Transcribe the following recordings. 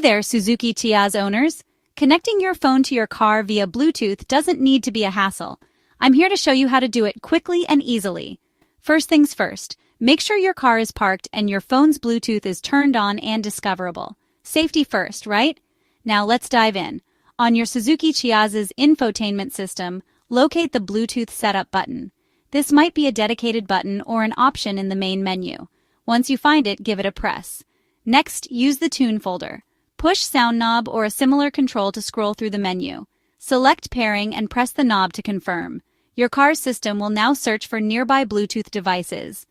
Hey there, Suzuki Ciaz owners! Connecting your phone to your car via Bluetooth doesn't need to be a hassle. I'm here to show you how to do it quickly and easily. First things first, make sure your car is parked and your phone's Bluetooth is turned on and discoverable. Safety first, right? Now let's dive in. On your Suzuki Ciaz's infotainment system, locate the Bluetooth setup button. This might be a dedicated button or an option in the main menu. Once you find it, give it a press. Next, use the Tune folder. Push sound knob or a similar control to scroll through the menu. Select pairing and press the knob to confirm. Your car's system will now search for nearby Bluetooth devices.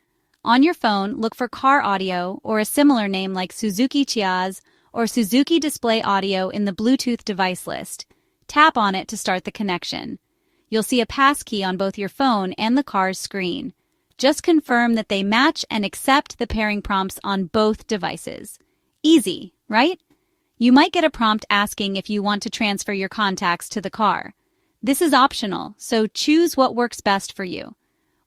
On your phone, look for Car Audio or a similar name like Suzuki Ciaz or Suzuki Display Audio in the Bluetooth device list. Tap on it to start the connection. You'll see a passkey on both your phone and the car's screen. Just confirm that they match and accept the pairing prompts on both devices. Easy, right? You might get a prompt asking if you want to transfer your contacts to the car. This is optional, so choose what works best for you.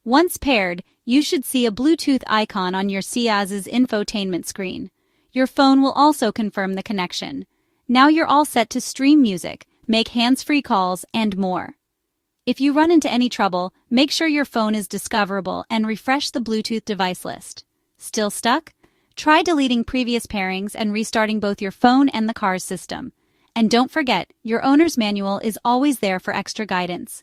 Once paired, you should see a Bluetooth icon on your Ciaz's infotainment screen. Your phone will also confirm the connection. Now you're all set to stream music, make hands-free calls, and more. If you run into any trouble, make sure your phone is discoverable and refresh the Bluetooth device list. Still stuck? Try deleting previous pairings and restarting both your phone and the car's system. And don't forget, your owner's manual is always there for extra guidance.